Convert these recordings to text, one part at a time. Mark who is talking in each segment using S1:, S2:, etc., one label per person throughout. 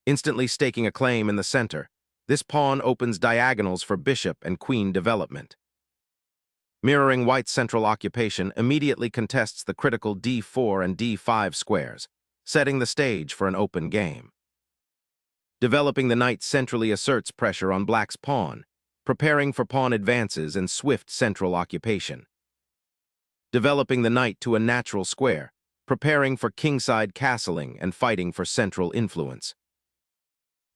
S1: Instantly staking a claim in the center, this pawn opens diagonals for bishop and queen development. Mirroring white's central occupation immediately contests the critical d4 and d5 squares, setting the stage for an open game. Developing the knight centrally asserts pressure on black's pawn, preparing for pawn advances and swift central occupation. Developing the knight to a natural square, preparing for kingside castling and fighting for central influence.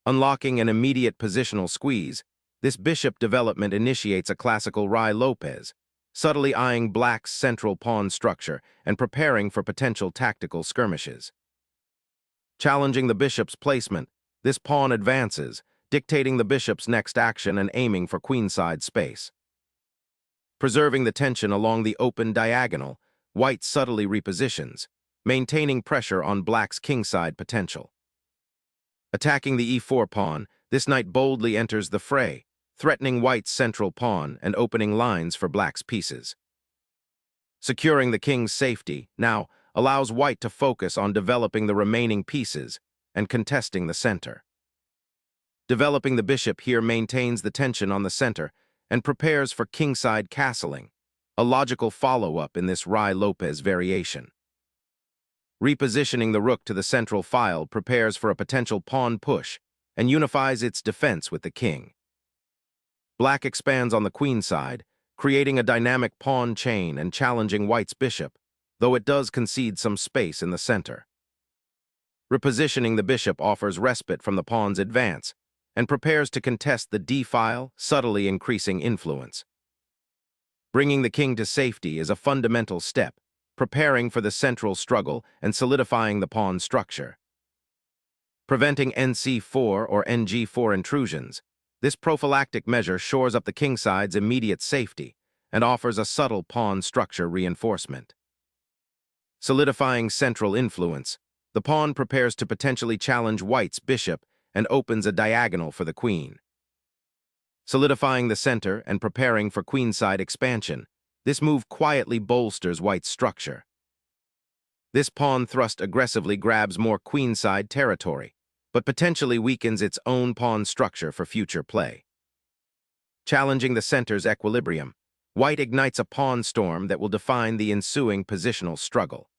S1: Unlocking an immediate positional squeeze, this bishop development initiates a classical Ruy-Lopez, subtly eyeing black's central pawn structure and preparing for potential tactical skirmishes. Challenging the bishop's placement, this pawn advances, dictating the bishop's next action and aiming for queenside space. Preserving the tension along the open diagonal, white subtly repositions, maintaining pressure on black's kingside potential. Attacking the e4 pawn, this knight boldly enters the fray, threatening white's central pawn and opening lines for black's pieces. Securing the king's safety now allows white to focus on developing the remaining pieces and contesting the center. Developing the bishop here maintains the tension on the center and prepares for kingside castling, a logical follow-up in this Ruy-Lopez variation. Repositioning the rook to the central file prepares for a potential pawn push and unifies its defense with the king. Black expands on the queen side, creating a dynamic pawn chain and challenging white's bishop, though it does concede some space in the center. Repositioning the bishop offers respite from the pawn's advance and prepares to contest the d-file, subtly increasing influence. Bringing the king to safety is a fundamental step, preparing for the central struggle and solidifying the pawn structure. Preventing nc4 or ng4 intrusions, this prophylactic measure shores up the kingside's immediate safety and offers a subtle pawn structure reinforcement. Solidifying central influence, the pawn prepares to potentially challenge white's bishop and opens a diagonal for the queen. Solidifying the center and preparing for queenside expansion, this move quietly bolsters white's structure. This pawn thrust aggressively grabs more queenside territory, but potentially weakens its own pawn structure for future play. Challenging the center's equilibrium, white ignites a pawn storm that will define the ensuing positional struggle.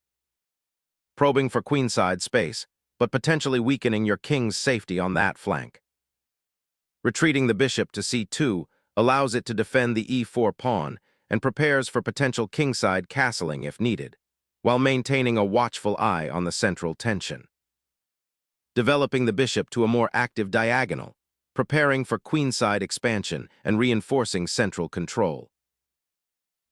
S1: Probing for queenside space, but potentially weakening your king's safety on that flank. Retreating the bishop to c2 allows it to defend the e4 pawn and prepares for potential kingside castling if needed, while maintaining a watchful eye on the central tension. Developing the bishop to a more active diagonal, preparing for queenside expansion and reinforcing central control.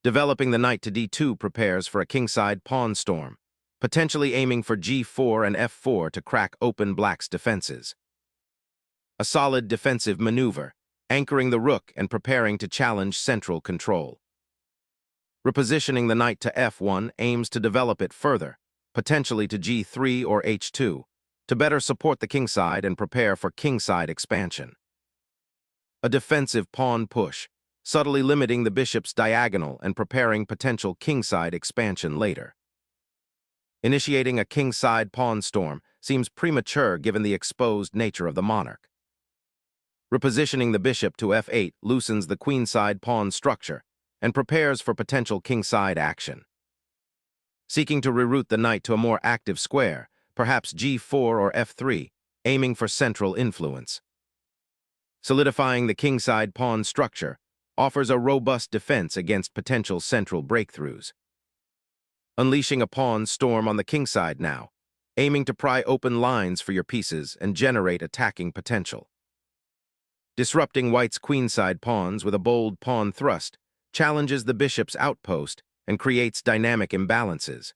S1: Developing the knight to d2 prepares for a kingside pawn storm, potentially aiming for g4 and f4 to crack open black's defenses. A solid defensive maneuver, anchoring the rook and preparing to challenge central control. Repositioning the knight to f1 aims to develop it further, potentially to g3 or h2, to better support the kingside and prepare for kingside expansion. A defensive pawn push, subtly limiting the bishop's diagonal and preparing potential kingside expansion later. Initiating a kingside pawn storm seems premature given the exposed nature of the monarch. Repositioning the bishop to f8 loosens the queenside pawn structure and prepares for potential kingside action. Seeking to reroute the knight to a more active square, perhaps g4 or f3, aiming for central influence. Solidifying the kingside pawn structure offers a robust defense against potential central breakthroughs. Unleashing a pawn storm on the kingside now, aiming to pry open lines for your pieces and generate attacking potential. Disrupting white's queenside pawns with a bold pawn thrust challenges the bishop's outpost and creates dynamic imbalances.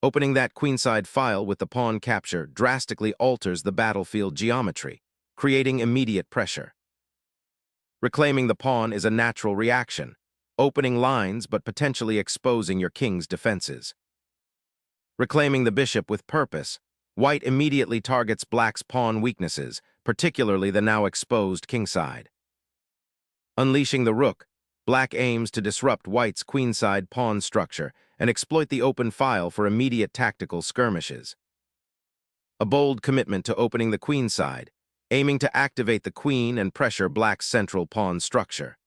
S1: Opening that queenside file with the pawn capture drastically alters the battlefield geometry, creating immediate pressure. Reclaiming the pawn is a natural reaction, opening lines but potentially exposing your king's defenses. Reclaiming the bishop with purpose, white immediately targets black's pawn weaknesses, particularly the now exposed kingside. Unleashing the rook, black aims to disrupt white's queenside pawn structure and exploit the open file for immediate tactical skirmishes. a bold commitment to opening the queen side, aiming to activate the queen and pressure black's central pawn structure.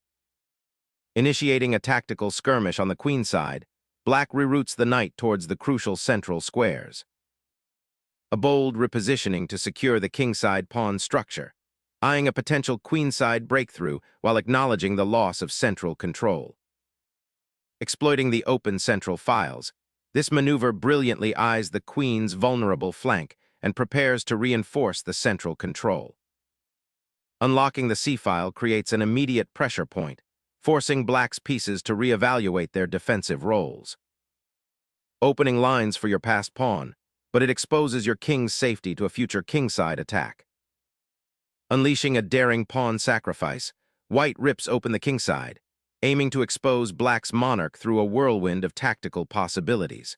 S1: Initiating a tactical skirmish on the queen side, black reroutes the knight towards the crucial central squares. A bold repositioning to secure the kingside pawn structure, eyeing a potential queenside breakthrough while acknowledging the loss of central control. Exploiting the open central files, this maneuver brilliantly eyes the queen's vulnerable flank and prepares to reinforce the central control. Unlocking the c-file creates an immediate pressure point, forcing black's pieces to reevaluate their defensive roles. Opening lines for your passed pawn, but it exposes your king's safety to a future kingside attack. Unleashing a daring pawn sacrifice, white rips open the kingside, aiming to expose black's monarch through a whirlwind of tactical possibilities.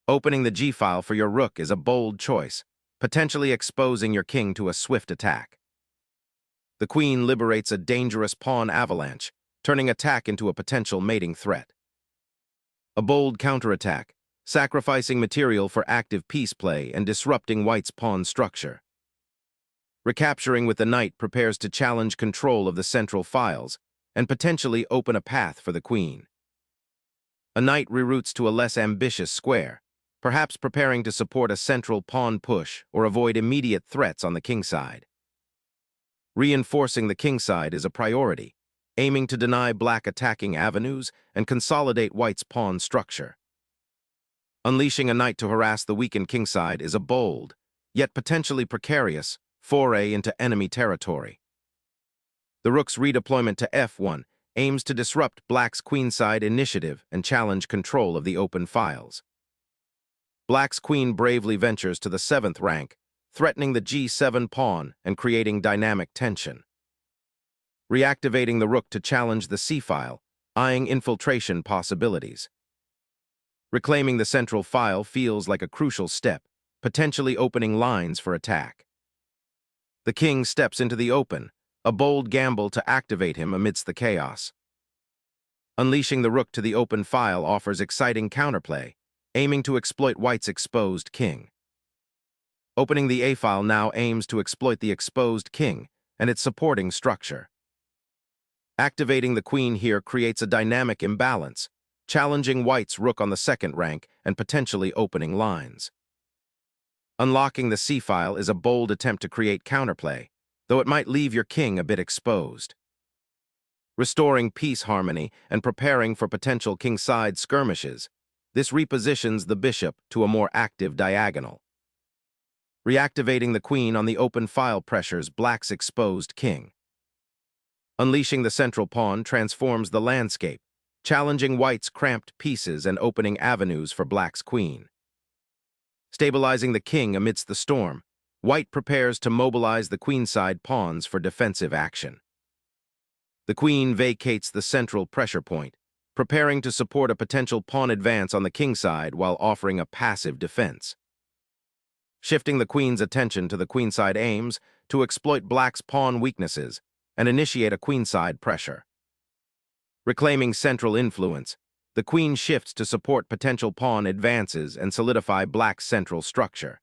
S1: Opening the g-file for your rook is a bold choice, potentially exposing your king to a swift attack. The queen liberates a dangerous pawn avalanche, turning attack into a potential mating threat. A bold counterattack, sacrificing material for active piece play and disrupting white's pawn structure. Recapturing with the knight prepares to challenge control of the central files and potentially open a path for the queen. A knight reroutes to a less ambitious square, perhaps preparing to support a central pawn push or avoid immediate threats on the kingside. Reinforcing the kingside is a priority, aiming to deny black attacking avenues and consolidate white's pawn structure. Unleashing a knight to harass the weakened kingside is a bold, yet potentially precarious, foray into enemy territory. The rook's redeployment to f1 aims to disrupt black's queenside initiative and challenge control of the open files. Black's queen bravely ventures to the 7th rank, threatening the g7 pawn and creating dynamic tension. Reactivating the rook to challenge the c-file, eyeing infiltration possibilities. Reclaiming the central file feels like a crucial step, potentially opening lines for attack. The king steps into the open, a bold gamble to activate him amidst the chaos. Unleashing the rook to the open file offers exciting counterplay, aiming to exploit white's exposed king. Opening the a-file now aims to exploit the exposed king and its supporting structure. Activating the queen here creates a dynamic imbalance, challenging white's rook on the 2nd rank and potentially opening lines. Unlocking the c-file is a bold attempt to create counterplay, though it might leave your king a bit exposed. Restoring piece harmony and preparing for potential kingside skirmishes, this repositions the bishop to a more active diagonal. Reactivating the queen on the open file pressures black's exposed king. Unleashing the central pawn transforms the landscape, challenging white's cramped pieces and opening avenues for black's queen. Stabilizing the king amidst the storm, white prepares to mobilize the queenside pawns for defensive action. The queen vacates the central pressure point, preparing to support a potential pawn advance on the kingside while offering a passive defense. Shifting the queen's attention to the queenside aims to exploit black's pawn weaknesses and initiate a queenside pressure. Reclaiming central influence, the queen shifts to support potential pawn advances and solidify black's central structure.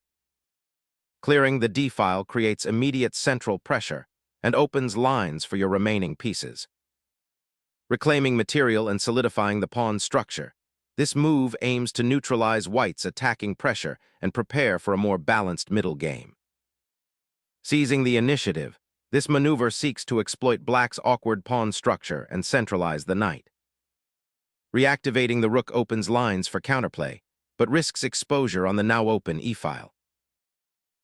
S1: Clearing the d-file creates immediate central pressure and opens lines for your remaining pieces. Reclaiming material and solidifying the pawn structure, this move aims to neutralize white's attacking pressure and prepare for a more balanced middle game. Seizing the initiative, this maneuver seeks to exploit black's awkward pawn structure and centralize the knight. Reactivating the rook opens lines for counterplay, but risks exposure on the now open e-file.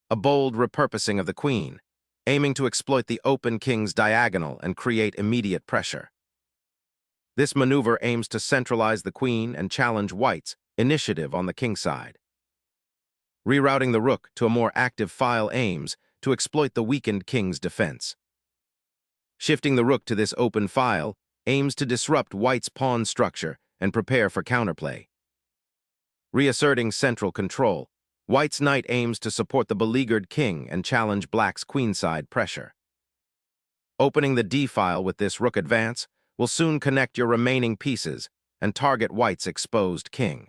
S1: A bold repurposing of the queen, aiming to exploit the open king's diagonal and create immediate pressure. This maneuver aims to centralize the queen and challenge white's initiative on the kingside. Rerouting the rook to a more active file aims to exploit the weakened king's defense. Shifting the rook to this open file aims to disrupt white's pawn structure and prepare for counterplay. Reasserting central control, white's knight aims to support the beleaguered king and challenge black's queenside pressure. Opening the d-file with this rook advance will soon connect your remaining pieces and target white's exposed king.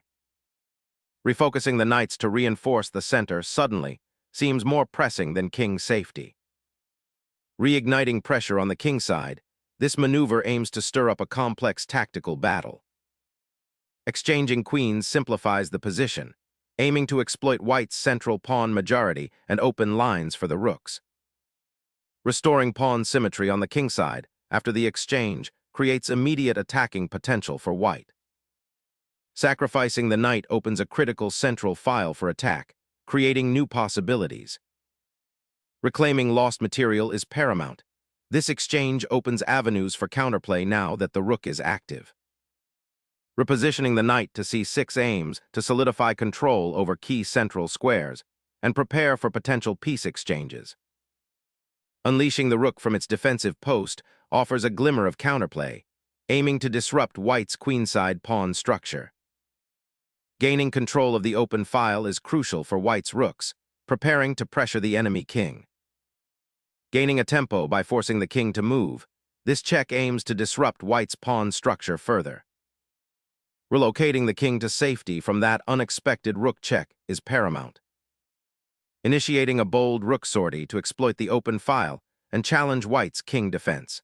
S1: Refocusing the knights to reinforce the center suddenly seems more pressing than king's safety. Reigniting pressure on the king side, this maneuver aims to stir up a complex tactical battle. Exchanging queens simplifies the position, aiming to exploit white's central pawn majority and open lines for the rooks. Restoring pawn symmetry on the king side after the exchange creates immediate attacking potential for white. Sacrificing the knight opens a critical central file for attack, creating new possibilities. Reclaiming lost material is paramount. This exchange opens avenues for counterplay now that the rook is active. Repositioning the knight to c6 aims to solidify control over key central squares and prepare for potential piece exchanges. Unleashing the rook from its defensive post offers a glimmer of counterplay, aiming to disrupt white's queenside pawn structure. Gaining control of the open file is crucial for white's rooks, preparing to pressure the enemy king. Gaining a tempo by forcing the king to move, this check aims to disrupt white's pawn structure further. Relocating the king to safety from that unexpected rook check is paramount. Initiating a bold rook sortie to exploit the open file and challenge white's king defense.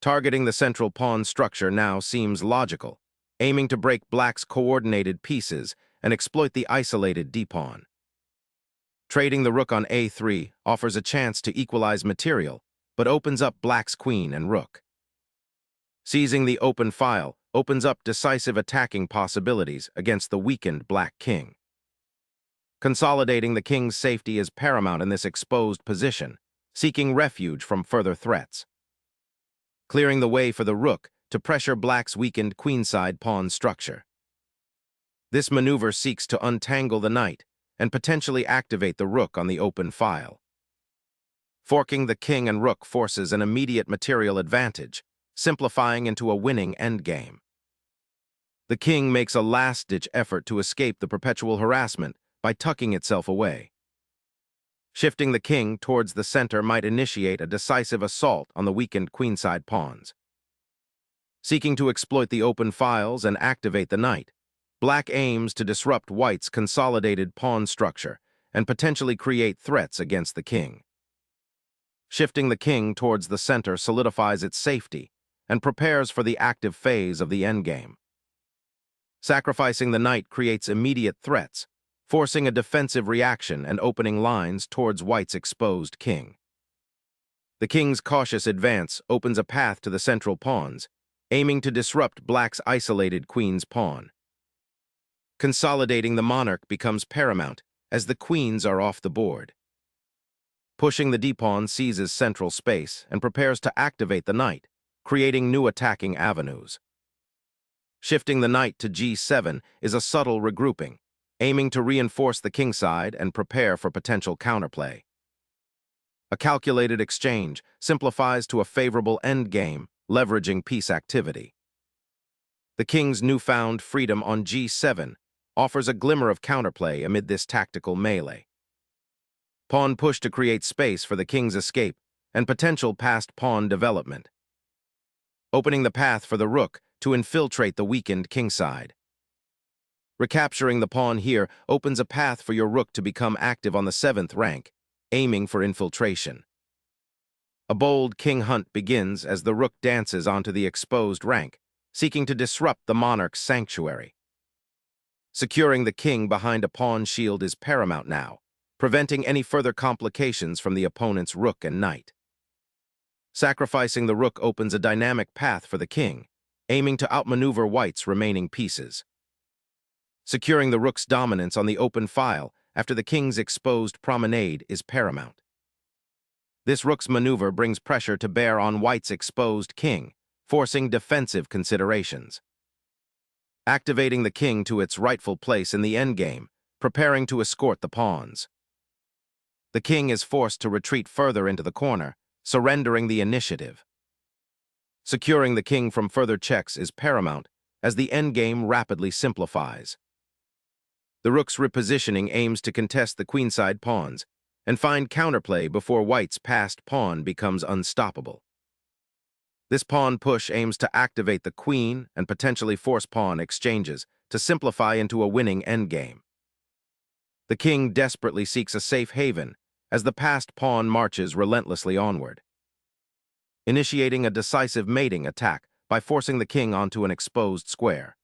S1: Targeting the central pawn structure now seems logical, aiming to break black's coordinated pieces and exploit the isolated d-pawn. Trading the rook on a3 offers a chance to equalize material, but opens up black's queen and rook. Seizing the open file opens up decisive attacking possibilities against the weakened black king. Consolidating the king's safety is paramount in this exposed position, seeking refuge from further threats. Clearing the way for the rook to pressure black's weakened queenside pawn structure. This maneuver seeks to untangle the knight and potentially activate the rook on the open file. Forking the king and rook forces an immediate material advantage, simplifying into a winning endgame. The king makes a last-ditch effort to escape the perpetual harassment by tucking itself away. Shifting the king towards the center might initiate a decisive assault on the weakened queenside pawns. Seeking to exploit the open files and activate the knight, black aims to disrupt white's consolidated pawn structure and potentially create threats against the king. Shifting the king towards the center solidifies its safety and prepares for the active phase of the endgame. Sacrificing the knight creates immediate threats, forcing a defensive reaction and opening lines towards white's exposed king. The king's cautious advance opens a path to the central pawns, aiming to disrupt black's isolated queen's pawn. Consolidating the monarch becomes paramount as the queens are off the board. Pushing the d-pawn seizes central space and prepares to activate the knight, creating new attacking avenues. Shifting the knight to g7 is a subtle regrouping, aiming to reinforce the king side and prepare for potential counterplay. A calculated exchange simplifies to a favorable endgame, leveraging piece activity. The king's newfound freedom on g7 offers a glimmer of counterplay amid this tactical melee. Pawn push to create space for the king's escape and potential passed pawn development. Opening the path for the rook to infiltrate the weakened king side. Recapturing the pawn here opens a path for your rook to become active on the 7th rank, aiming for infiltration. A bold king hunt begins as the rook dances onto the exposed rank, seeking to disrupt the monarch's sanctuary. Securing the king behind a pawn shield is paramount now, preventing any further complications from the opponent's rook and knight. Sacrificing the rook opens a dynamic path for the king, aiming to outmaneuver white's remaining pieces. Securing the rook's dominance on the open file after the king's exposed promenade is paramount. This rook's maneuver brings pressure to bear on white's exposed king, forcing defensive considerations. Activating the king to its rightful place in the endgame, preparing to escort the pawns. The king is forced to retreat further into the corner, surrendering the initiative. Securing the king from further checks is paramount as the endgame rapidly simplifies. The rook's repositioning aims to contest the queenside pawns and find counterplay before white's passed pawn becomes unstoppable. This pawn push aims to activate the queen and potentially force pawn exchanges to simplify into a winning endgame. The king desperately seeks a safe haven as the passed pawn marches relentlessly onward, initiating a decisive mating attack by forcing the king onto an exposed square.